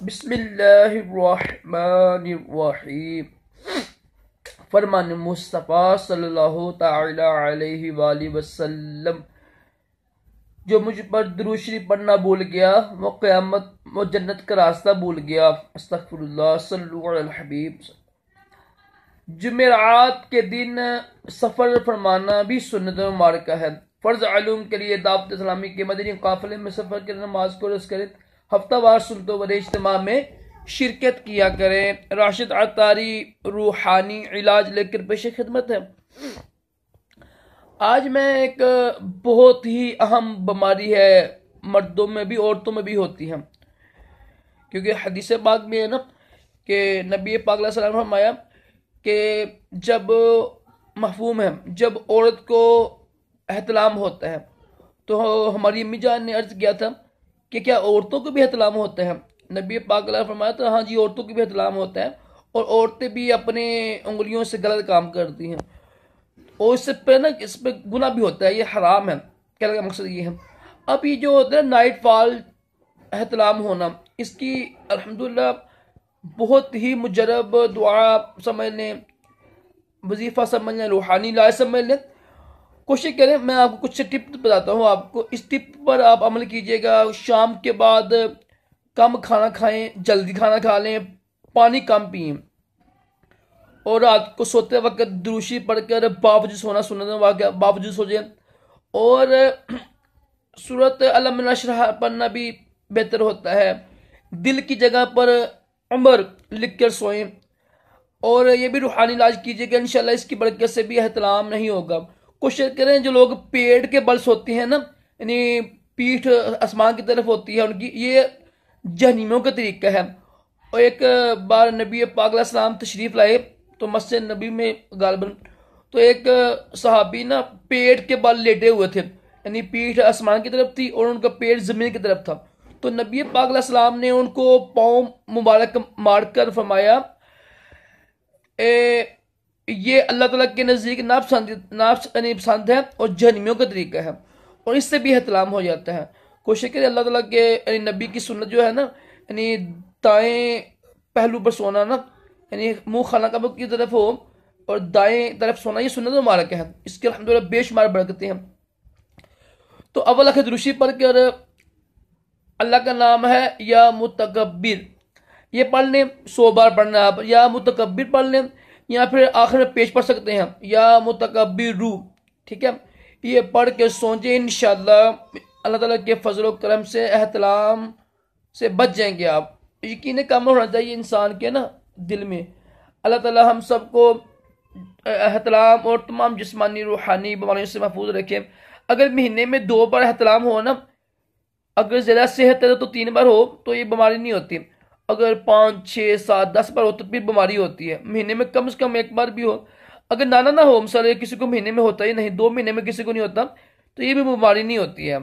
बिस्मिल्लाहिर्रहमानिर्रहीम। फरमान मुस्तफ़ा सल्लल्लाहु ताला अलैहि वसल्लम, जो मुझ पर दुरूद शरीफ पढ़ना भूल गया वो जन्नत का रास्ता भूल गया। अस्तगफिरुल्लाह, सल्लु अलल हबीब। जुमेरात के दिन सफ़र फरमाना भी सुन्नत मुबारका है। फ़र्ज आलूम के लिए दावत इस्लामी के मदनी काफ़िले में सफ़र कर नमाज को रस करें, हफ्तावार सुन्नतों व इज्तिमा में शिरकत किया करें। राशिद अतारी रूहानी इलाज लेकर पेश खिदमत है। आज मैं एक बहुत ही अहम बीमारी है, मर्दों में भी औरतों में भी होती है, क्योंकि हदीस पाक में है ना कि नबी पाक अलैहि सल्लम ने फरमाया कि जब मफहूम है, जब औरत को एहतलाम होता है, तो हमारी अम्मी जान ने अर्ज किया था कि क्या औरतों को भी एहतलाम होता है? नबी पाक ने फरमाया था हाँ जी, औरतों को भी एहतलाम होता है, और औरतें भी अपने उंगलियों से गलत काम करती हैं, और इससे पे ना इस पर गुनाह भी होता है, ये हराम है। कहने का मकसद ये है, अब ये जो होता है नाइट फॉल एहतलाम होना, इसकी अल्हम्दुलिल्लाह बहुत ही मुजरब दुआ समझ लें, वजीफ़ा समझ लें, रूहानी इलाज समझ लें। कोशिश करें, मैं आपको कुछ टिप बताता हूँ, आपको इस टिप पर आप अमल कीजिएगा। शाम के बाद कम खाना खाएं, जल्दी खाना खा लें, पानी कम पिएं, और रात को सोते वक्त दुरूशी पढ़कर बावजूद सोना सुन्नत बावजूद सो जाए, और सूरत अलम नशरह पढ़ना भी बेहतर होता है। दिल की जगह पर उम्र लिख कर सोएं, और ये भी रूहानी इलाज कीजिएगा, इंशाल्लाह इसकी बरकत से भी एहतलाम नहीं होगा। कोशिश करें, जो लोग पेट के बल सोते हैं ना, यानी पीठ आसमान की तरफ होती है उनकी, ये जहन्नुमियों का तरीका है। और एक बार नबी पाक अलैहि सलाम तशरीफ़ लाए तो मस्जिद नबी में गालबन, तो एक सहाबी ना पेट के बल लेटे हुए थे, यानी पीठ आसमान की तरफ थी और उनका पेट ज़मीन की तरफ था। तो नबी पाक अलैहि सलाम ने उनको पाँव मुबारक मारकर फरमाया, ये अल्लाह ताला के नज़दीक नापसंद है और जहन्नुमियों का तरीका है, और इससे भी एहतलाम हो जाता है। कोशिश करें अल्लाह ताला के यानी नबी की सुन्नत जो है ना, यानी दाएं पहलू पर सोना ना, यानी मुंह खाना काबा की तरफ हो और दाएं तरफ सोना, ये सुन्नत मुबारक है। इसके अल्हम्दुलिल्लाह बेशुमार बरकतें हैं। तो अव्वल आखिर दुरूशी पढ़ कर अल्लाह का नाम है या मुतकब्बिर, ये पढ़ लें, 100 बार पढ़ना है आप, या मुतकब्बिर पढ़ लें, या फिर आखिर में पेश पढ़ सकते हैं या मुतकब्बिरू, ठीक है। ये पढ़ के सोचें, इंशाअल्लाह अल्लाह ताला के फजल व करम से एहतलाम से बच जाएंगे आप। यकीन कम होना चाहिए इंसान के ना दिल में। अल्लाह ताला हम सबको एहतलाम और तमाम जिस्मानी रूहानी बीमारियों से महफूज रखें। अगर महीने में 2 बार एहतलाम हो ना, अगर ज़्यादा सेहत है तो 3 बार हो तो ये बीमारी नहीं होती, अगर 5, 6, 7, 10 बार हो तो फिर बीमारी होती है। महीने में कम से कम 1 बार भी हो, अगर नाना ना हो, मिसाल किसी को महीने में होता ही नहीं, 2 महीने में किसी को नहीं होता, तो ये भी बीमारी नहीं होती है,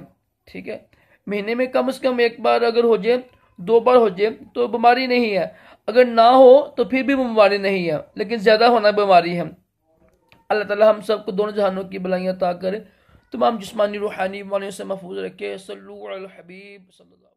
ठीक है। महीने में कम से कम 1 बार अगर हो जाए, 2 बार हो जाए तो बीमारी नहीं है, अगर ना हो तो फिर भी बीमारी नहीं है, लेकिन ज़्यादा होना बीमारी है। अल्लाह ताला हम सबको दोनों जहानों की भलाइयाँ अता करे, तमाम जिस्मानी रूहानी बीमारियों से महफूज रखे। सल्लल्लाहु अलैहि हबीब सल्लल्लाहु